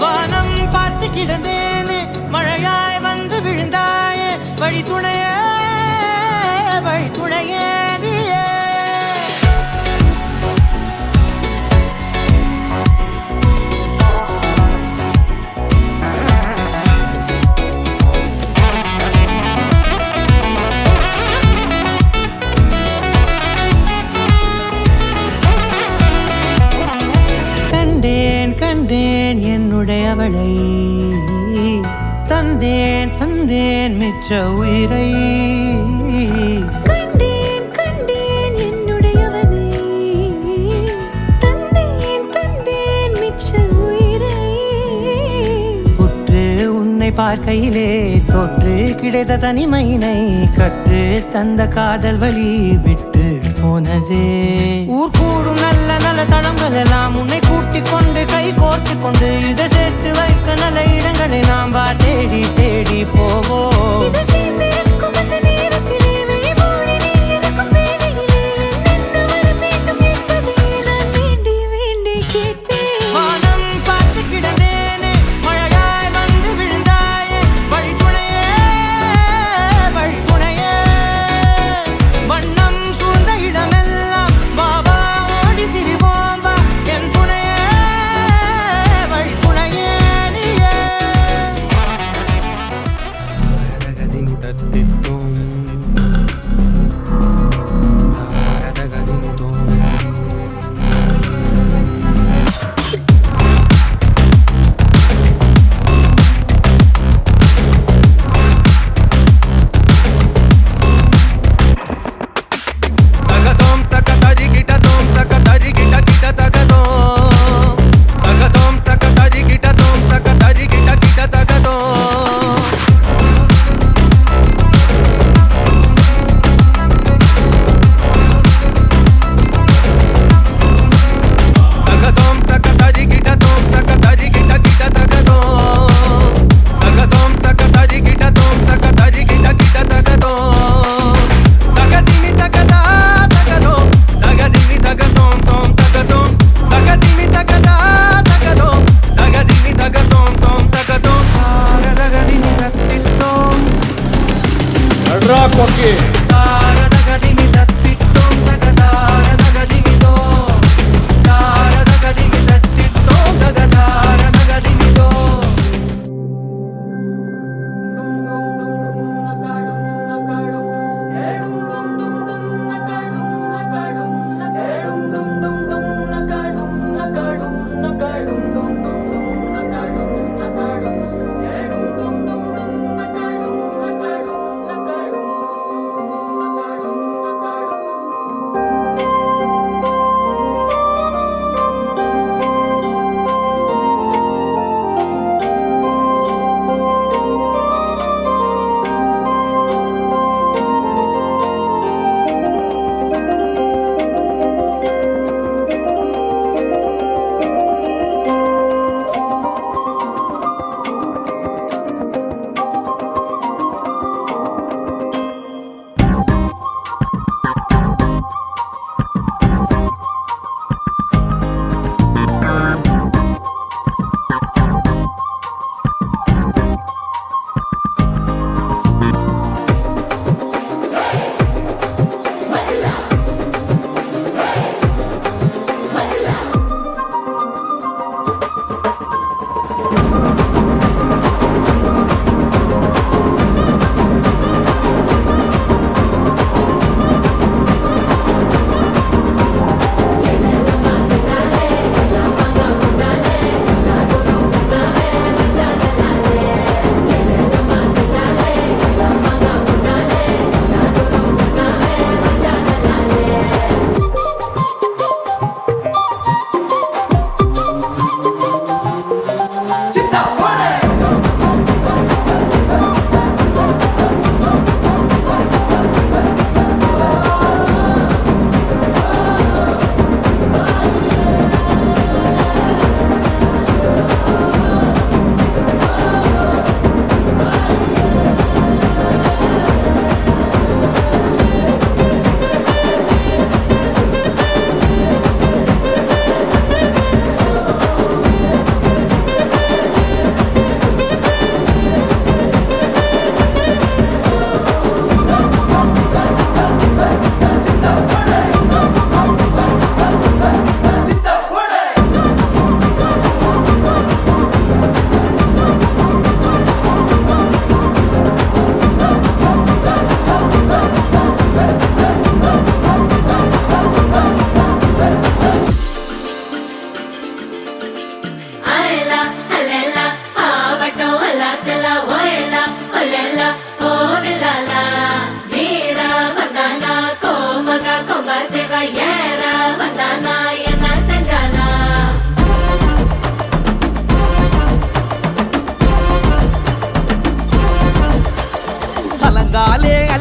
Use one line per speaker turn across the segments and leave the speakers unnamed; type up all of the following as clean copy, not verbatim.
வானம் பார்த்து கிடந்தேனே மழையாய் வந்து விழுந்தாயே வழி துணையே வழி துணையே நீயே கண்டேன் என்னுடையவளை தந்தேன் தந்தேன் மிச்ச உயிரை
கண்டேன் என்னுடையவனை தந்தேன் தந்தேன் மிச்ச உயிரை
உற்று உன்னை பார்க்கையிலே தோற்று கிடைத்த தனிமையினை கற்று தந்த காதல் வழி விட்டு போனதே ஊர் கூடும் நல்ல நல்ல தளங்கள் எல்லாம் உன்னை கூட்டிக் கொண்டு கை கோர்த்து கொண்டு இதை சேர்த்து வைக்க நல்ல இடங்களை நாம் வா தேடி தேடி போவோம்
இதழ் சேர்ந்திருக்கும் அந்த நேரத்திலே விழிமூடி நீ இருக்கும் வேளையிலே என்ன வர வேண்டும் என்பதை நான் வேண்டி வேண்டி கேட்பேன்
வானம் பார்த்து கிடந்தேனே மழையாய் வந்து விழுந்தாயே வழி துணையே வழி துணையே வண்ணம் சூழ்ந்த இடமெல்லாம் வாவா ஓடி திரிவோம் வா என் துணையே வழி துணையே நீயே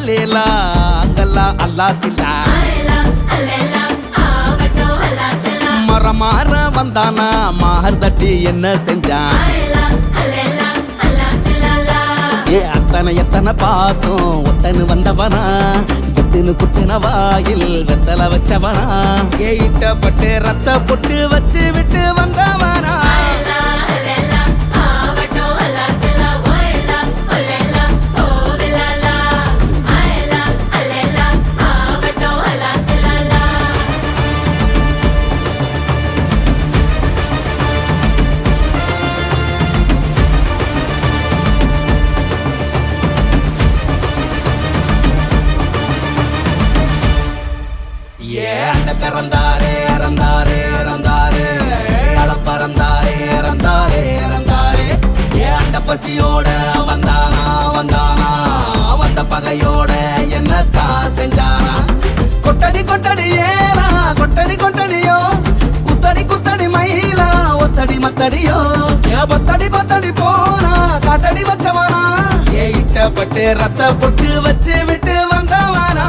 அல்லேலா அங்கல்லா அல்லா சில்லா மரமாற வந்தானா மார் தட்டி என்ன செஞ்சான் ஏ அத்தனை எத்தனை பார்த்தோம் ஒத்தனு வந்தவனா குத்துனு குத்துன வாயில் வெத்தல வச்சவனா ஏ இட்டப்பட்டு ரத்த பொட்டு வச்சு விட்டு வந்தவனா இறந்தாரே இறந்தாரே இறந்தாரே அளப்பறந்தாரே இறந்தாரே இறந்தாரே ஏ அண்ட பசியோட வந்தானா வந்தானா வந்த பகையோட என்னத்தான் செஞ்சானா கொட்டடி கொட்டடி ஏலா கொட்டடி கொட்டடியோ குத்தடி குத்தடி மயிலா ஒத்தடி மத்தடியோ ஏ பத்தடி பத்தடி போனா காட்டடி வச்சவனா ஏ இட்டப்பட்டு ரத்த பொட்டு வச்சு விட்டு வந்தவனா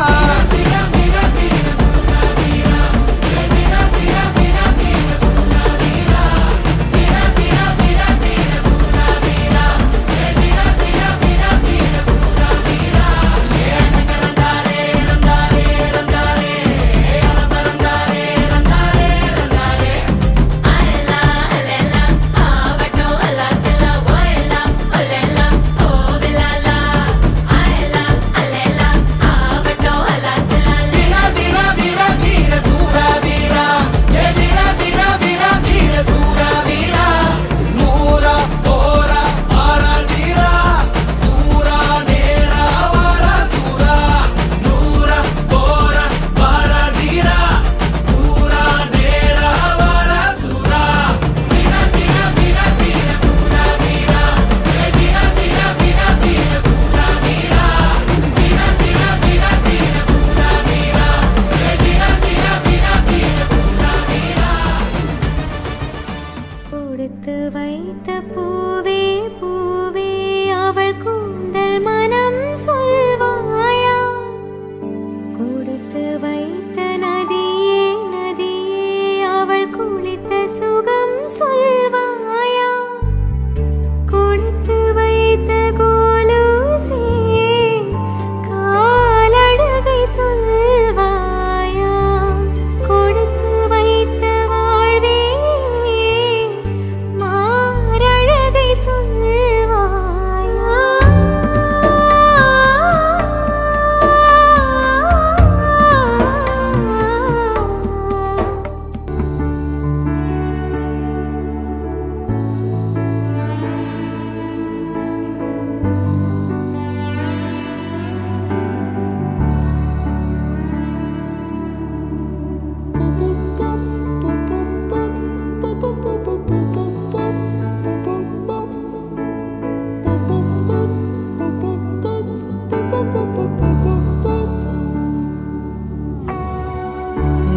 கொடுத்து வைத்த பூவே பூவே அவள் கூந்தல் மனம் சொல்வாயா கொடுத்து வைத்த நதியே நதியே அவள் குளித்த சுகம் சொல்வாயா கொடுத்து வைத்த கோலூசே காலழகை சொல்வாயா கொடுத்து வைத்த வாழ்வே மாரழகை சொல்வாயா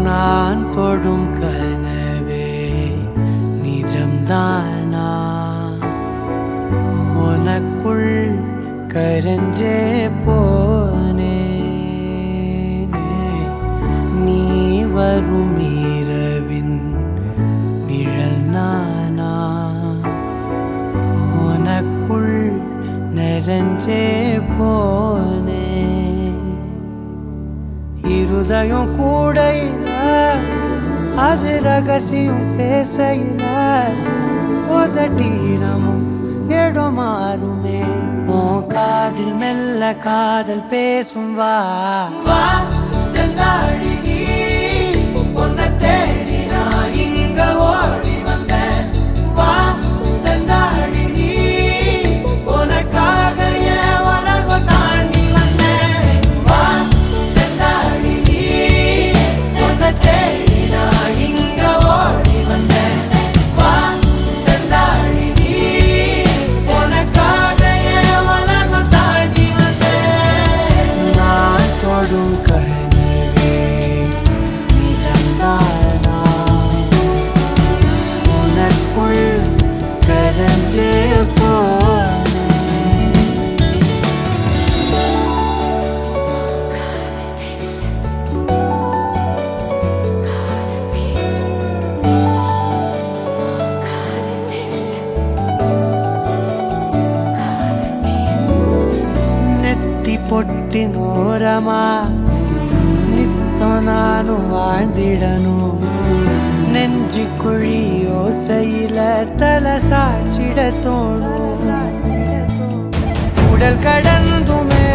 நான் தொடும் கனவே நிஜம்தானா உனக்குள் கரஞ்சே போனே நீ வரும் இரவின் நிழல் நானா உனக்குள் நிறைஞ்சே போனே இருதயம் கூடையில அது ரகசியம் பேசையில உதட்டீரமும் இடம் மாறுமே உன் காதில் மெல்ல காதல் பேசும் வா வா செந்தாழி நீ உன்னை தேடி நான் இங்க ஓடி வந்தேன் வா செந்தாழி நீ உனக்காக என் உலகம் தாண்டி வந்தேன் வா செந்தாழி நீ உன்னை தேடி நான் இங்க ஓடி வந்தேன் வா செந்தாழி நீ உனக்காக என் உலகம் தாண்டி வந்தேன் நான் தொடும் கனவே நிஜம்தானா பொட்டின் ஓரமா நித்தம் நானும் வாழ்ந்திடணும் நெஞ்சு குழி ஓசையில தலை சாச்சிட தோணும் உடல் கடந்துமே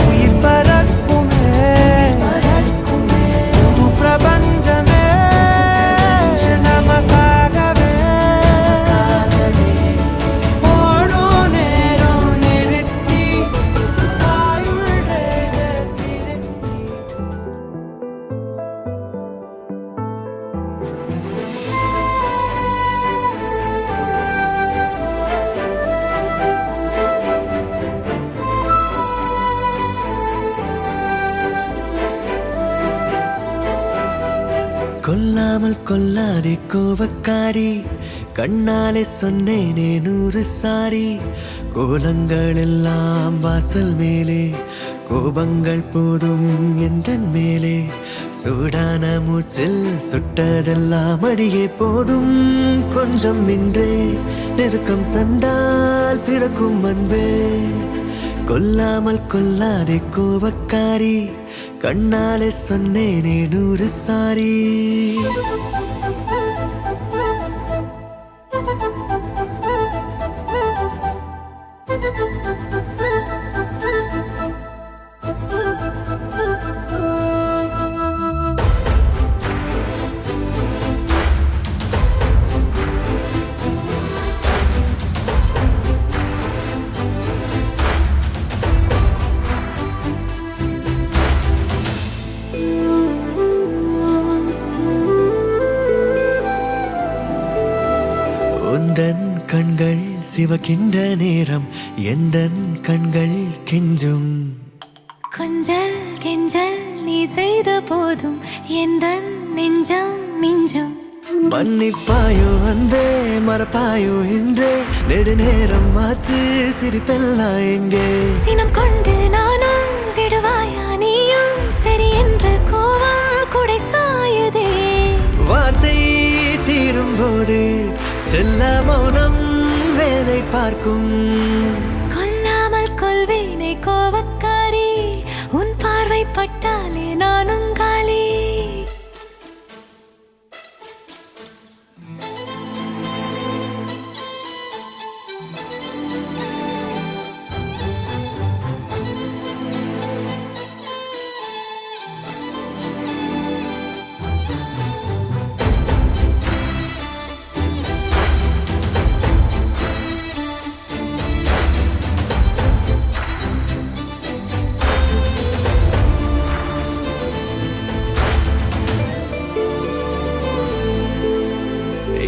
உயிர் பறக்குமே புது பிரபஞ்சமே நமக்காகவே ஓடும் நேரம் நிறுத்தி ஆயுள் திருத்தி
கொல்லாமல் கொல்லாதே கோபக்காரி கண்ணாலே சொன்னேனே 100 சாரி கோலங்கள் எல்லாம் வாசல் மேலே கோபங்கள் போதும் எந்தன் மேலே சூடான மூச்சில் சுட்டதெல்லாம் அடியே போதும் கொஞ்சம் இன்றே நெருக்கம் தந்தால் பிறக்கும் அன்பே கொல்லாமல் கொல்லாதே கோபக்காரி கண்ணாலே சொன்னேனே 100 சாரி உந்தன் கண்கள் சிவக்கின்ற நேரம் எந்தன் கண்கள் கெஞ்சும்
கொஞ்சல் கெஞ்சல் நீ செய்த போதும் எந்த நெஞ்சம் மிஞ்சும்
மன்னிப்பாயோ அன்பே மறப்பாயோ இன்றே நெடுநேரம் ஆச்சு சிரிப்பெல்லாம் எங்கே
சினம் கொண்டு நானும் விடுவாயா நீயும் சரி என்ற கோவம் குடை சாயுதே
வார்த்தை தீரும் போது செல்ல மௌனம் வேலை பார்க்கும்
கொல்லாமல் கொள்வேனே கோவக்காரி உன் பார்வை பட்டாலே நானும் காலி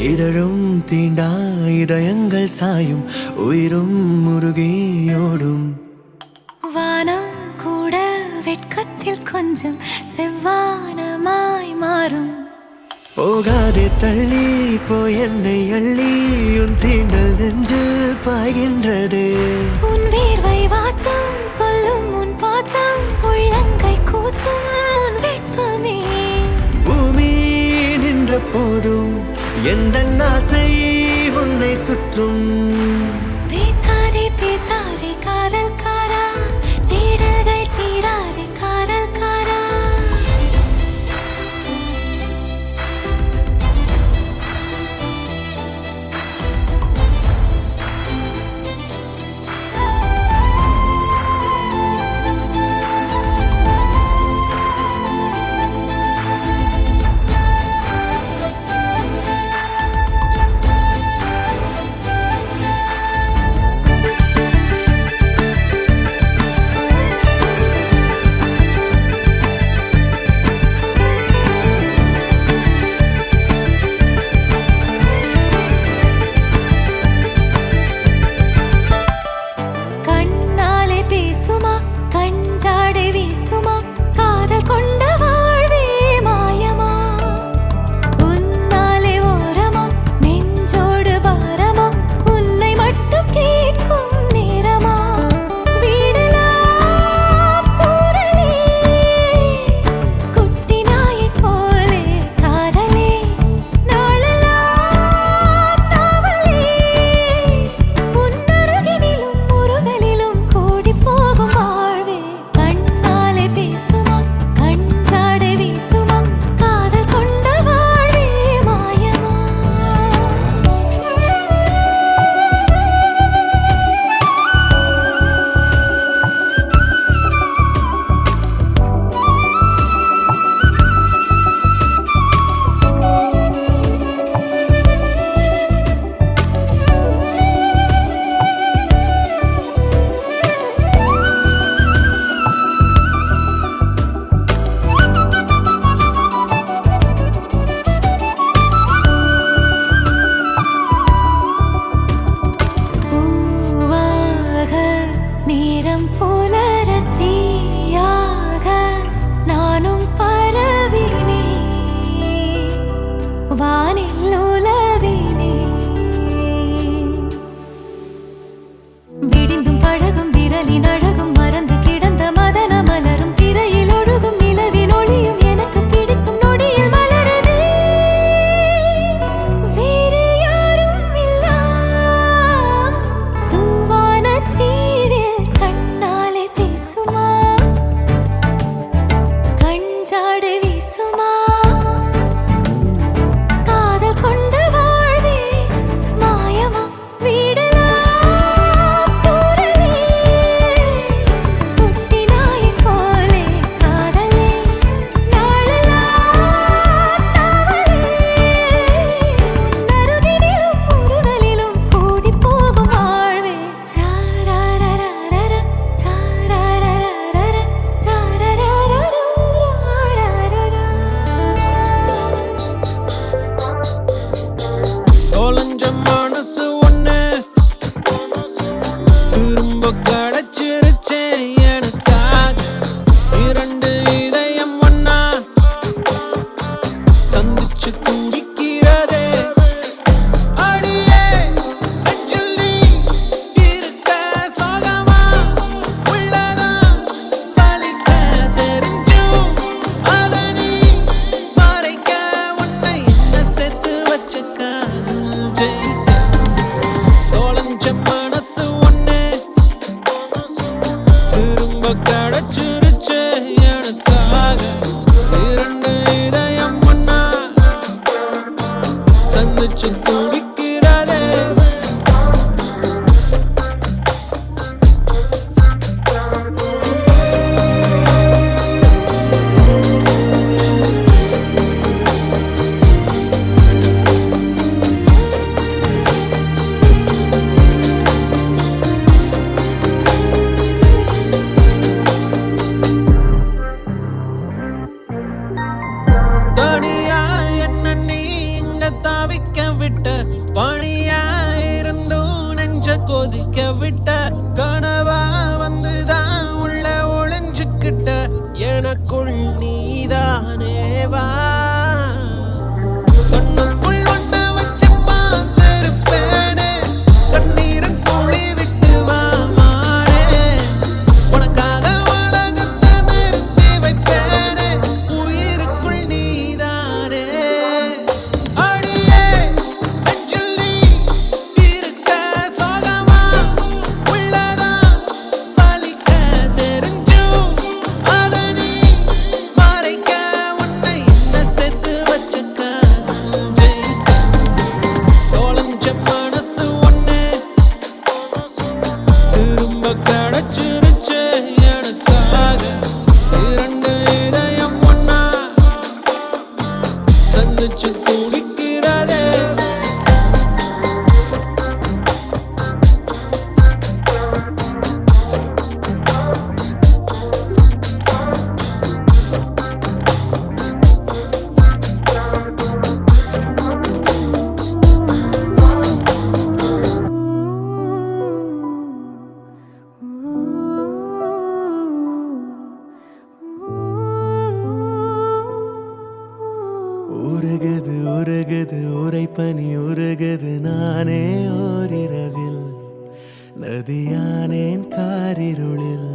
இதழும் தீண்டா இதயங்கள் சாயும் உயிரும் முருகியோடும்
வானம் கூட வெட்கத்தில் கொஞ்சம் செவ்வானமாய் மாறும்
போகாதே தள்ளி போய் என்னை அள்ளி உன் தீண்டல் நெஞ்சில் பாய்கின்றது
உன் வேர்வை வாசம் சொல்லும் உன் பாசம் உள்ளங்கை கூசும் உன் வெட்பமே
பூமி நின்ற போதும் எந்த ஆசை உன்னை சுற்றும்
பேசாதே பேசாதே காதல் காரா தேடல்கள் தீராதே காதல் காரா
மனசு ஒண்ணு திரும்ப கிடைச்சிருச்சு எனக்காக இரண்டு இதயம் ஒண்ணா சந்திச்சு துடிக்கிறதே தனியா என்ன நீ இங்க தவிக்க விட்ட பணியா இருந்தும் நெஞ்ச கொதிக்க விட்ட கனவா வந்துதான் உள்ள ஒளிஞ்சுக்கிட்ட எனக்குள் நீதானே வா கண்ணுக்குள் ஒண்ண வச்சு பார்த்திருப்பேனே கண்ணீரன் துளி விட்டு வா மானே உனக்காக உலகத்தை நிறுத்தி வைப்பேனே உயிருக்குள் நீதானே அடியே நெஞ்சில் நீ இருக்க சோகமா உள்ளதா வலிக்க தெரிஞ்சும் அத நீ மறைக்க உன்னை என்ன சேர்த்து வச்ச காதல் ஜெயிக்க தொலைஞ்ச மனசு ஒண்ணு திரும்ப கிடைச்சிருச்சு எனக்காக இரண்டு இதயம் ஒண்ணா சந்திச்சு துடிக்கிறதே
உருகுது உருகுது உரைப்பனி உருகுது நானே ஓரிரவில் நதியானேன் காரிருளில்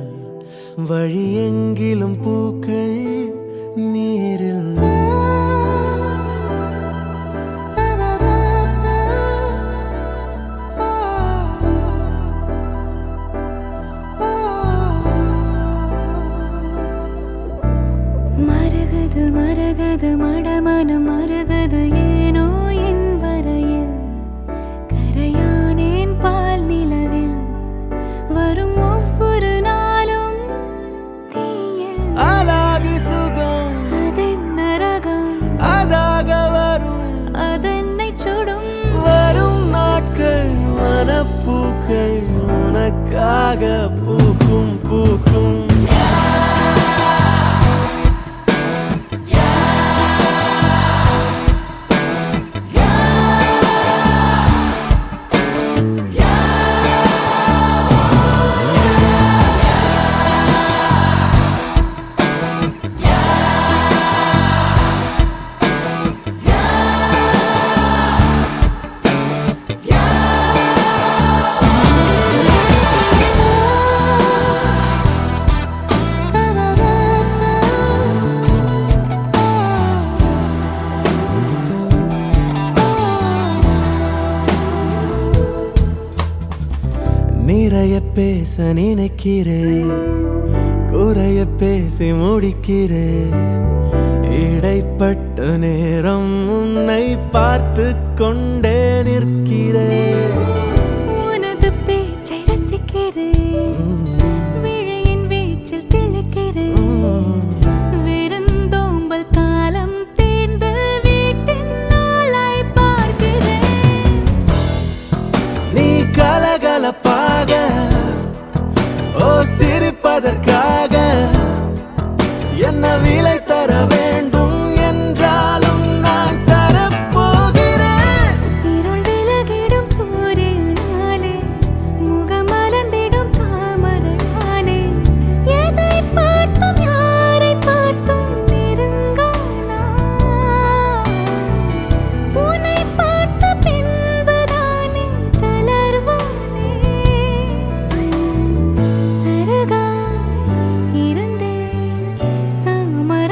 வழி எங்கிலும் பூக்கள் நீரில்
மரகது மரகது மடமனம் மரகது ஏனோ என் வரையில் கரையானேன் பால் நிலவில் வரும் ஒவ்வொரு நாளும் தீயில்
அலாதி சுகம்
அதன் நரகம்
அதாக வரும்
அதென்னை சுடும்
வரும் நாட்கள் மனப்பூக்கள் உனக்காக பூக்கும் பூக்கும் நிறைய பேச நினைக்கிறேன் குறைய பேசி முடிக்கிறேன் இடைப்பட்ட நேரம் உன்னை பார்த்து கொண்டே நிற்கிறேன்
உனது பேச்சை ரசிக்கிறேன் விழியின் வீச்சில் திளைக்கிறேன் விருந்தோம்பல் காலம் தேர்ந்து வீட்டின் நாளாய் பார்க்கிறேன்
நீ கலகலப்பாக ஓ சிரிப்பதற்காக என்ன விலை தர வேண்டும் என்றாலும் நான் தரப்போகிறேன்
இருள் விலகிடும் சூரியனாலே முகமலர்ந்திடும் தாமரையானே எதை பார்த்தும் யாரை பார்த்தும் நெருங்கானா உன்னை பார்த்த பின்புதானே தளர்வானே சருகாய் இருந்தேன் Chamara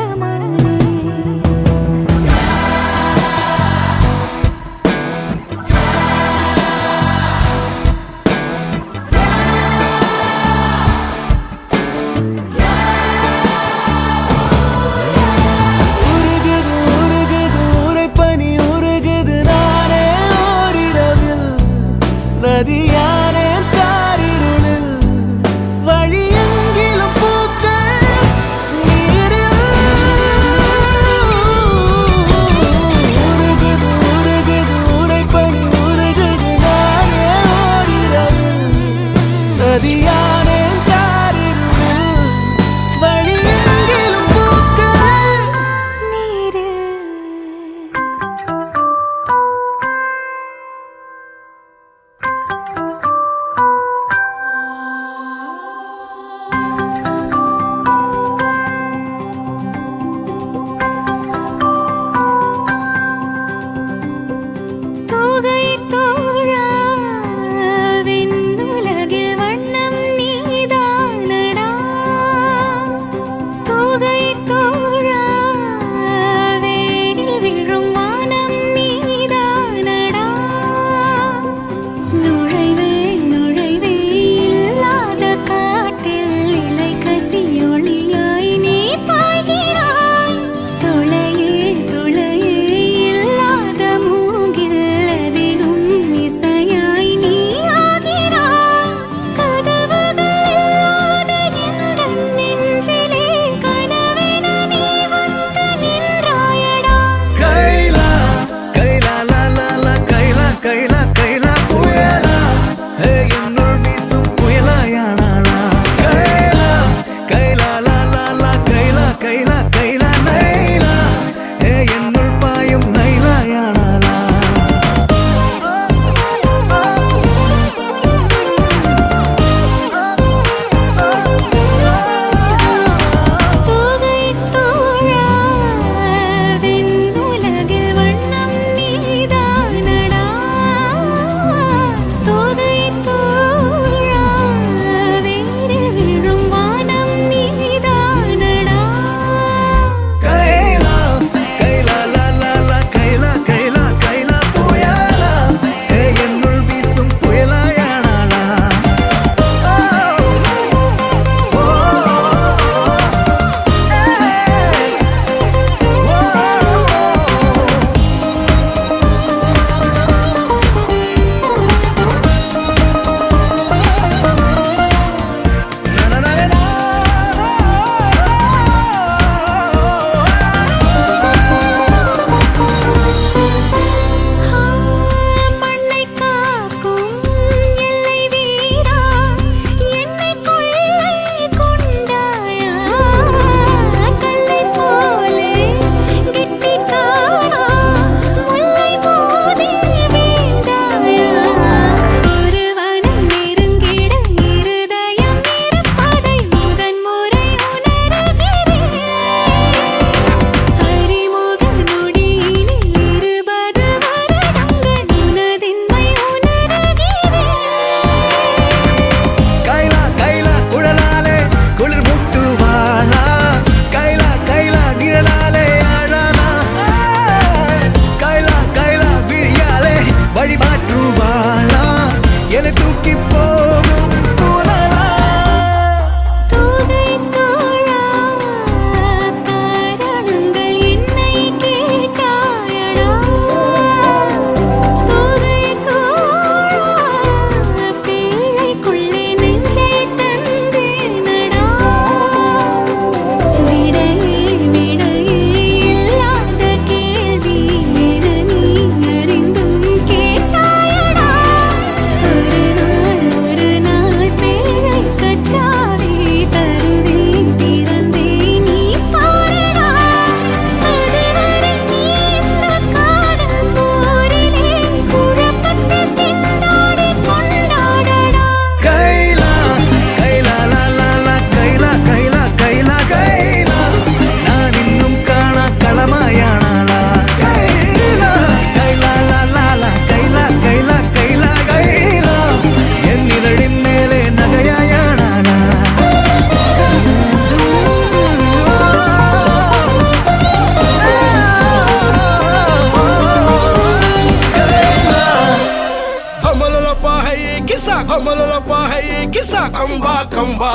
Amalolapa hai kisa, amalolapa hai kisa, kamba kamba,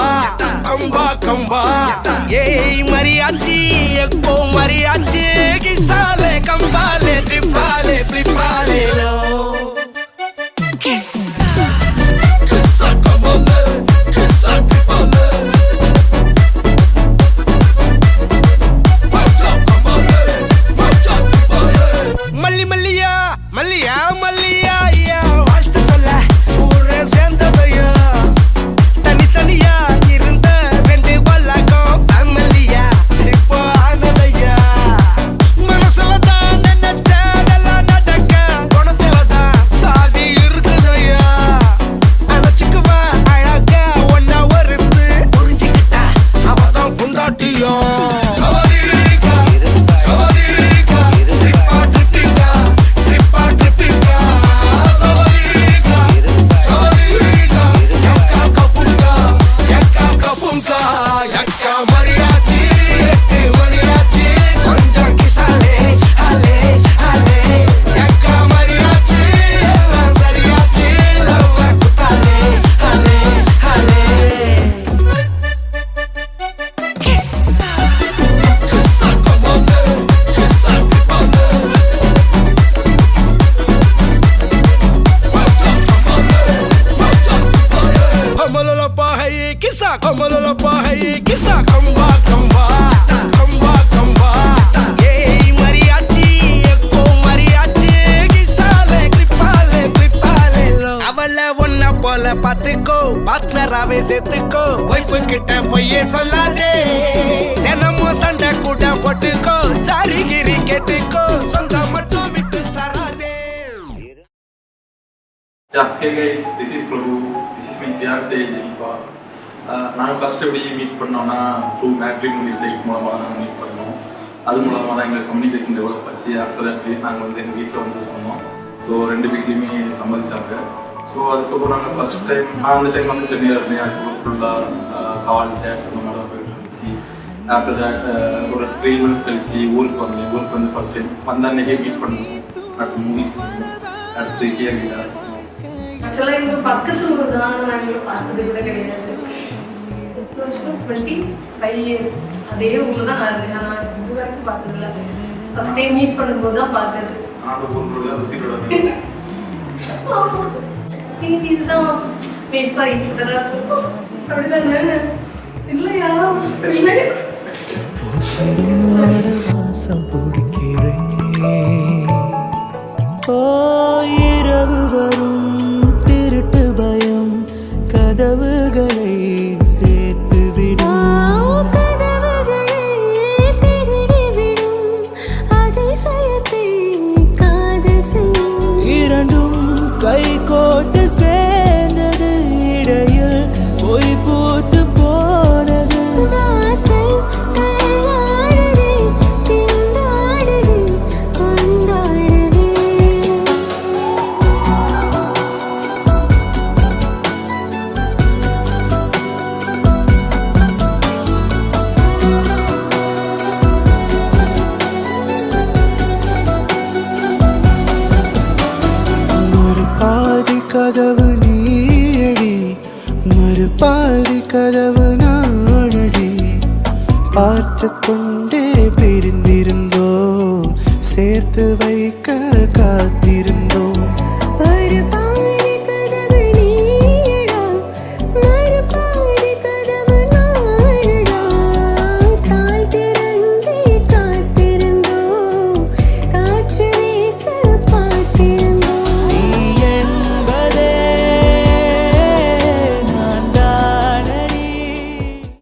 kamba kamba. Yey mariachi, ekko mariachi, kisale kambale, tripale, flipale lo. Kisa, kisa kambale, kisa tripale. Malli malliya, malliya, malliya, yeah. வாழ்த்து சொல்ல ஊரே சேர்ந்ததையா. தனித்தனியா இருந்த ரெண்டு வழக்கம் ஃபேமிலியா இப்போ ஆனதையா. மனசுல தான் நினைச்சதெல்லாம் நடக்க குணத்துல தான் சாவி இருக்குதையா. அணைச்சுக்குவா அழகா ஒன்னா ஒருத்து புரிஞ்சுக்கிட்டா அவதான் புண்டாட்டியா. Kisa, kamalolapa hai kisa, kamba kamba, kamba kamba. Yey mariachi, ekko mariachi, kisale kripale, kripale lo. Avala onna pola pathukko, partnerave settukko, wife kitta poye sollade. Denamo sanda kuda pottukko, sari giri kettukko, songa mattum vittu tarade.
Yeah, hey guys, this is Prabhu. This is my fiancée Jennifer. நாங்கள் first எப்படி meet பண்ணோன்னா through matrimony side மூலமாக நாங்கள் meet பண்ணோம். அது மூலமாக தான் எங்கள் கம்யூனிகேஷன் டெவலப் ஆச்சு. ஆஃப்டர் தட் நாங்கள் வந்து எங்கள் வீட்டில் வந்து சொன்னோம். ஸோ ரெண்டு வீட்லேயுமே சம்மதிச்சாங்க. ஸோ அதுக்கப்புறம் நாங்கள் ஃபஸ்ட் டைம் நான் அந்த டைம் வந்து சென்னையில் இருந்தேன். அதுக்கப்புறம் ஃபுல்லாக கால் சேட்ஸ் அந்த மாதிரி தான் போயிட்டு இருந்துச்சு. ஆஃப்டர் தட் ஒரு 3 months கழிச்சு ஊருக்கு வந்தேன். ஊருக்கு வந்து ஃபஸ்ட் டைம் வந்த அன்றைக்கே மீட் பண்ணோம். அடுத்து மூவிஸ் பண்ணோம். அடுத்து கேள்வியாக
ஆக்சுவலாக எங்கள் பக்கத்து ஊர் தான் நாங்கள் பார்த்தது கூட கிடையாது. 25 years அதே ஊரில் தான் நான் இருந்தேன். நான் இது வரைக்கும் பார்த்ததில்ல. ஃபஸ்ட் டைம் மீட் பண்ணும்போது தான் பார்த்தது. இதுதான் மேட் ஃபார் ஈச் அதர் அப்படிதானே? இல்லையா? இல்லை.
வாசம் பிடிக்கிறேன். ஓ இரவு வரும் திருட்டு பயம் கதவுகளை கை கோத்து சேர்ந்தது இடையில் போய் பூத்து போனது. கதவு நீயடி, மறுபாதி கதவு நானடி. பார்த்து கொண்டே பிரிந்திருந்தோ சேர்த்து வைக்க